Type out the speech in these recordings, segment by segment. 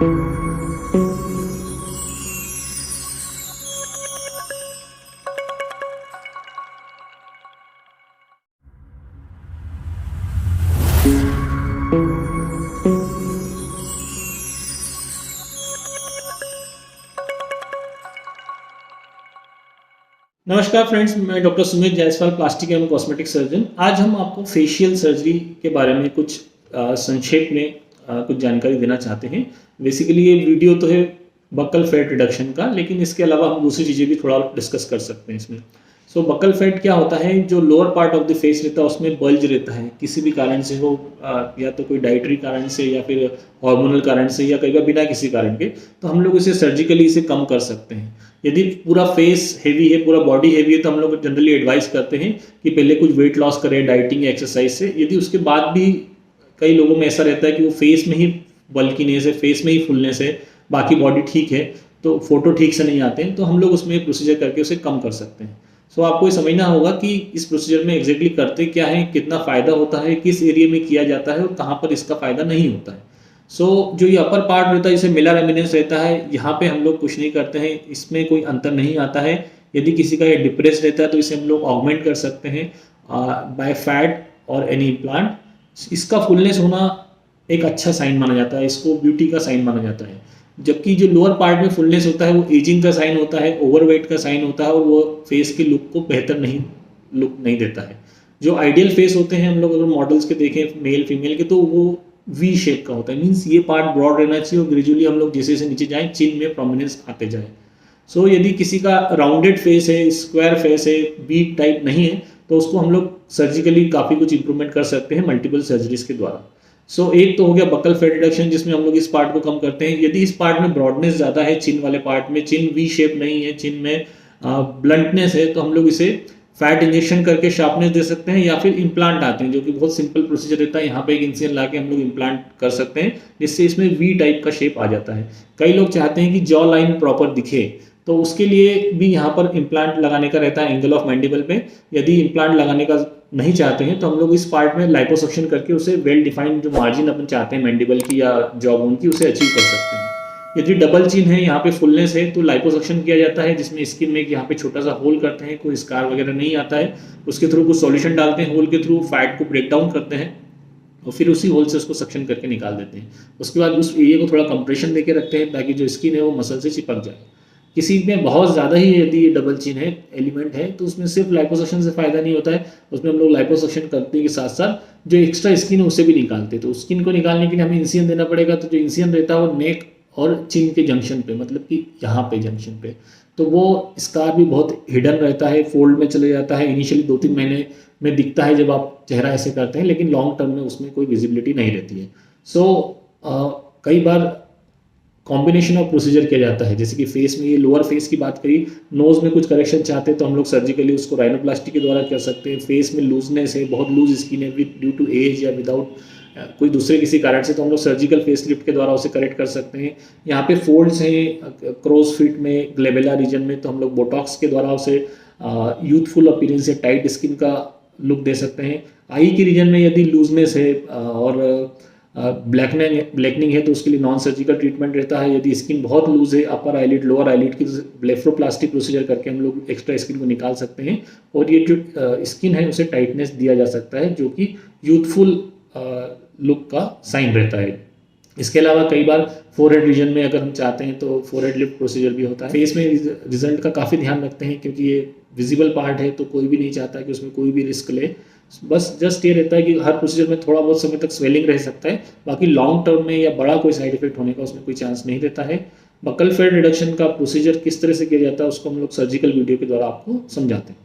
नमस्कार फ्रेंड्स, मैं doctor Sumit Jaiswal, plastic एवं कॉस्मेटिक सर्जन। आज हम आपको फेशियल सर्जरी के बारे में कुछ संक्षेप में कुछ जानकारी देना चाहते हैं। बेसिकली ये वीडियो तो है बकल फैट रिडक्शन का, लेकिन इसके अलावा हम दूसरी चीज़ें भी थोड़ा डिस्कस कर सकते हैं इसमें। सो बकल फैट क्या होता है? जो lower part of the face रहता है उसमें बल्ज रहता है, किसी भी कारण से हो, या तो कोई डाइटरी कारण से या फिर हार्मोनल कारण से या कई बार बिना किसी कारण के, तो हम लोग इसे सर्जिकली इसे कम कर सकते हैं। यदि पूरा फेस हेवी है, पूरा बॉडी हेवी है, तो हम लोग जनरली एडवाइस करते हैं कि पहले कुछ वेट लॉस करें डाइटिंग एक्सरसाइज से। यदि उसके बाद भी कई लोगों में ऐसा रहता है कि वो फेस में ही बल्कीनेस है, फेस में ही फुलनेस है, बाकी बॉडी ठीक है, तो फोटो ठीक से नहीं आते हैं, तो हम लोग उसमें प्रोसीजर करके उसे कम कर सकते हैं। सो आपको ये समझना होगा कि इस प्रोसीजर में एग्जैक्टली करते क्या है, कितना फ़ायदा होता है, किस एरिया में किया जाता है और कहाँ पर इसका फ़ायदा नहीं होता है। जो ये अपर पार्ट रहता है, इसे मिलर एमिनेंस रहता है, यहाँ पे हम लोग कुछ नहीं करते हैं, इसमें कोई अंतर नहीं आता है। यदि किसी का ये डिप्रेस रहता है तो इसे हम लोग ऑगमेंट कर सकते हैं बाय फैट और एनी इम्प्लांट। इसका फुलनेस होना एक अच्छा साइन माना जाता है, इसको ब्यूटी का साइन माना जाता है। जबकि जो लोअर पार्ट में फुलनेस होता है वो एजिंग का साइन होता है, ओवरवेट का साइन होता है, और वो फेस के लुक को बेहतर लुक नहीं देता है। जो आइडियल फेस होते हैं, हम लोग अगर मॉडल्स के देखें मेल फीमेल के, तो वो वी शेप का होता है। मीन्स ये पार्ट ब्रॉड रहना चाहिए और ग्रेजुअली हम लोग जैसे जैसे नीचे जाएं चिन में प्रोमिनेंस आते जाए। यदि किसी का राउंडेड फेस है, स्क्वायर फेस है, बी टाइप नहीं है, तो उसको हम लोग सर्जिकली काफ़ी कुछ इंप्रूवमेंट कर सकते हैं मल्टीपल सर्जरीज के द्वारा। एक तो हो गया बकल फैट रिडक्शन, जिसमें हम लोग इस पार्ट को कम करते हैं। यदि इस पार्ट में ब्रॉडनेस ज़्यादा है, चिन वाले पार्ट में चिन वी शेप नहीं है, चिन में ब्लंटनेस है, तो हम लोग इसे फैट इंजेक्शन करके शार्पनेस दे सकते हैं, या फिर इम्प्लांट आते हैं जो कि बहुत सिंपल प्रोसीजर रहता है। यहाँ पे एक इंसिजन ला के हम लोग इम्प्लांट कर सकते हैं, जिससे इसमें वी टाइप का शेप आ जाता है। कई लोग चाहते हैं कि जॉ लाइन प्रॉपर दिखे, तो उसके लिए भी यहाँ पर इम्प्लांट लगाने का रहता है एंगल ऑफ मैंडिबल पे। यदि इम्प्लांट लगाने का नहीं चाहते हैं तो हम लोग इस पार्ट में लाइपोसक्शन करके उसे वेल डिफाइंड जो मार्जिन अपन चाहते हैं मैंडिबल की या जॉ बोन की, उसे अचीव कर सकते हैं। यदि डबल चिन है, यहाँ पे फुलनेस है, तो लाइपोसक्शन किया जाता है, जिसमें स्किन में यहाँ पे छोटा सा होल करते हैं, कोई स्कार वगैरह नहीं आता है, उसके थ्रू कुछ सॉल्यूशन डालते हैं, होल के थ्रू फैट को ब्रेक डाउन करते हैं और फिर उसी होल से उसको सक्शन करके निकाल देते हैं। उसके बाद उस एरिया को थोड़ा कंप्रेशन देके रखते हैं ताकि जो स्किन है वो मसल से चिपक जाए। किसी में बहुत ज़्यादा ही यदि ये डबल चिन है एलिमेंट है, तो उसमें सिर्फ लाइपोसक्शन से फ़ायदा नहीं होता है, उसमें हम लोग लाइपोसक्शन करने के साथ साथ जो एक्स्ट्रा स्किन है उसे भी निकालते हैं। तो स्किन को निकालने के लिए हमें इंसिजन देना पड़ेगा, तो जो इंसिजन रहता है वो नेक और चिन के जंक्शन पे, मतलब कि यहाँ पे जंक्शन पे, तो वो स्कार भी बहुत हिडन रहता है, फोल्ड में चले जाता है। इनिशियली 2-3 महीने में दिखता है जब आप चेहरा ऐसे करते हैं, लेकिन लॉन्ग टर्म में उसमें कोई विजिबिलिटी नहीं रहती है। कई बार कॉम्बिनेशन ऑफ प्रोसीजर किया जाता है, जैसे कि फेस में, ये लोअर फेस की बात करी, नोज में कुछ करेक्शन चाहते हैं तो हम लोग सर्जिकली उसको राइनोप्लास्टी के द्वारा कर सकते हैं। फेस में लूजनेस है, बहुत लूज स्किन है विद ड्यू टू एज या विदाउट कोई दूसरे किसी कारण से, तो हम लोग सर्जिकल फेस लिफ्ट के द्वारा उसे करेक्ट कर सकते हैं। यहाँ पे फोल्ड्स हैं क्रॉस फिट में, ग्लेबेला रीजन में, तो हम लोग बोटॉक्स के द्वारा उसे यूथफुल अपीयरेंस या टाइट स्किन का लुक दे सकते हैं। आई के रीजन में यदि लूजनेस है और ब्लैकनिंग है, तो उसके लिए नॉन सर्जिकल ट्रीटमेंट रहता है। यदि स्किन बहुत लूज है, अपर आईलिड लोअर आईलिड की, ब्लेफरोप्लास्टी प्रोसीजर करके हम लोग एक्स्ट्रा स्किन को निकाल सकते हैं, और ये जो स्किन है उसे टाइटनेस दिया जा सकता है, जो कि यूथफुल लुक का साइन रहता है। इसके अलावा कई बार फोरहेड रीजन में अगर हम चाहते हैं तो फोरहेड लिफ्ट प्रोसीजर भी होता है। फेस में रिजल्ट का काफ़ी ध्यान रखते हैं, क्योंकि ये विजिबल पार्ट है, तो कोई भी नहीं चाहता कि उसमें कोई भी रिस्क ले। बस जस्ट ये रहता है कि हर प्रोसीजर में थोड़ा बहुत समय तक स्वेलिंग रह सकता है, बाकी लॉन्ग टर्म में या बड़ा कोई साइड इफेक्ट होने का उसमें कोई चांस नहीं रहता है। बकल फैट रिडक्शन का प्रोसीजर किस तरह से किया जाता है उसको हम लोग सर्जिकल वीडियो के द्वारा आपको समझाते हैं।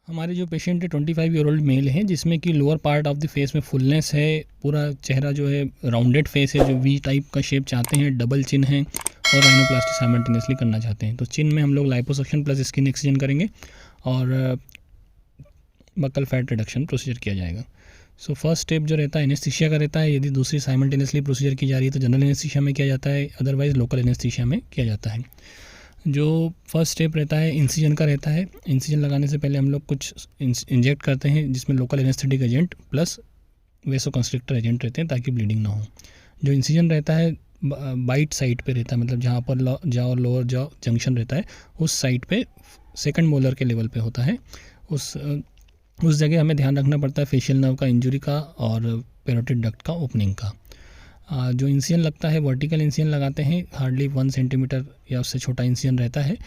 हमारे जो पेशेंट है 25 ईयर ओल्ड मेल है, जिसमें कि lower part of the face में फुलनेस है, पूरा चेहरा जो है राउंडेड फेस है, जो वी टाइप का शेप चाहते हैं, डबल चिन है और राइनोप्लास्टी साइमल्टेनियसली करना चाहते हैं। तो चिन में हम लोग लाइपोसक्शन प्लस स्किन एक्सचेंज करेंगे और बकल फैट रिडक्शन प्रोसीजर किया जाएगा। फर्स्ट स्टेप जो रहता है एनेस्थीसिया का रहता है। यदि दूसरी साइमल्टेनियसली प्रोसीजर की जा रही है तो जनरल एनेस्थीसिया में किया जाता है, अदरवाइज़ लोकल एनेस्थीसिया में किया जाता है। जो फर्स्ट स्टेप रहता है इंसिजन का रहता है। इंसिजन लगाने से पहले हम लोग कुछ इंजेक्ट करते हैं, जिसमें local anaesthetic agent plus vasoconstrictor agent रहते हैं, ताकि ब्लीडिंग ना हो। जो इंसिजन रहता है बाइट साइड पे रहता है, मतलब जहाँ पर जॉ और लोअर जॉ जंक्शन रहता है उस साइड पे सेकंड मोलर के लेवल पे होता है। उस जगह हमें ध्यान रखना पड़ता है फेशियल नर्व का इंजरी का और पैरोटिड डक्ट का ओपनिंग का। जो इंसिजन लगता है वर्टिकल इंसिजन लगाते हैं, हार्डली 1 सेंटीमीटर या उससे छोटा इंसिजन रहता है।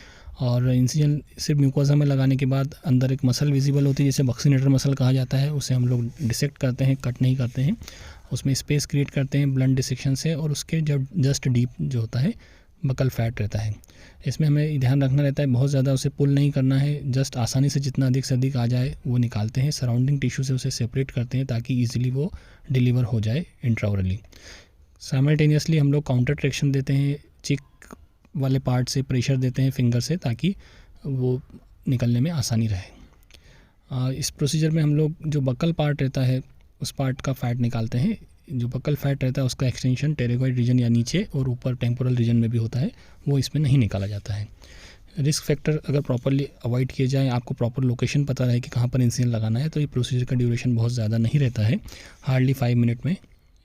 और इंसिजन सिर्फ म्यूकोसा में लगाने के बाद अंदर एक मसल विजिबल होती है जिसे बक्सीनेटर मसल कहा जाता है, उसे हम लोग डिसेक्ट करते हैं, कट नहीं करते हैं, उसमें स्पेस क्रिएट करते हैं ब्लंट डिसेक्शन से, और उसके जब जस्ट डीप जो होता है बकल फैट रहता है। इसमें हमें ध्यान रखना रहता है बहुत ज़्यादा उसे पुल नहीं करना है, जस्ट आसानी से जितना अधिक से अधिक आ जाए वो निकालते हैं, सराउंडिंग टिश्यू से उसे सेपरेट करते हैं ताकि ईजिली वो डिलीवर हो जाए इंट्राओरली। साइमल्टेनियसली हम लोग काउंटर ट्रैक्शन देते हैं, चिक वाले पार्ट से प्रेशर देते हैं फिंगर से ताकि वो निकलने में आसानी रहे। इस प्रोसीजर में हम लोग जो बकल पार्ट रहता है उस पार्ट का फैट निकालते हैं। जो बकल फैट रहता है उसका एक्सटेंशन टेरेगॉइड रीजन या नीचे और ऊपर टेम्पोरल रीजन में भी होता है, वो इसमें नहीं निकाला जाता है। रिस्क फैक्टर अगर प्रॉपरली अवॉइड किए जाए, आपको प्रॉपर लोकेशन पता रहे कि कहाँ पर इंसिजन लगाना है, तो ये प्रोसीजर का ड्यूरेशन बहुत ज़्यादा नहीं रहता है। हार्डली 5 मिनट में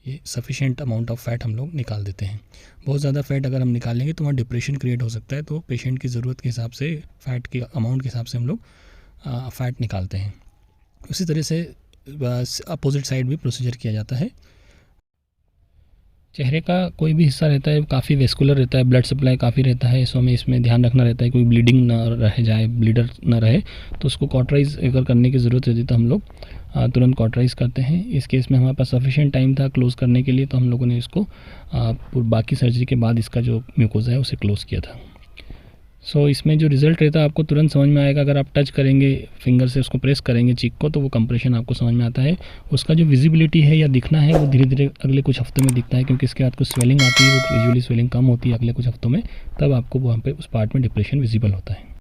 ये सफिशिएंट अमाउंट ऑफ फैट हम लोग निकाल देते हैं। बहुत ज़्यादा फैट अगर हम निकालेंगे तो वहाँ डिप्रेशन क्रिएट हो सकता है, तो पेशेंट की ज़रूरत के हिसाब से फ़ैट के अमाउंट के हिसाब से हम लोग फ़ैट निकालते हैं। उसी तरह से अपोजिट साइड भी प्रोसीजर किया जाता है। चेहरे का कोई भी हिस्सा रहता है काफ़ी वेस्कुलर रहता है, ब्लड सप्लाई काफ़ी रहता है, सो हमें इसमें ध्यान रखना रहता है कोई ब्लीडिंग ना रह जाए, ब्लीडर ना रहे, तो उसको कॉटराइज अगर करने की ज़रूरत रहती है तो हम लोग तुरंत कॉटराइज करते हैं। इस केस में हमारे पास सफिशिएंट टाइम था क्लोज़ करने के लिए, तो हम लोगों ने इसको बाकी सर्जरी के बाद इसका जो म्यूकोजा है उसे क्लोज़ किया था। सो इसमें जो रिज़ल्ट रहता है आपको तुरंत समझ में आएगा। अगर आप टच करेंगे फिंगर से, उसको प्रेस करेंगे चीक को, तो वो कंप्रेशन आपको समझ में आता है। उसका जो विजिबिलिटी है या दिखना है वो धीरे धीरे अगले कुछ हफ्तों में दिखता है, क्योंकि इसके बाद कुछ स्वेलिंग आती है, वो यूजुअली स्वेलिंग कम होती है अगले कुछ हफ्तों में, तब आपको वहाँ पे उस पार्ट में डिप्रेशन विजिबल होता है।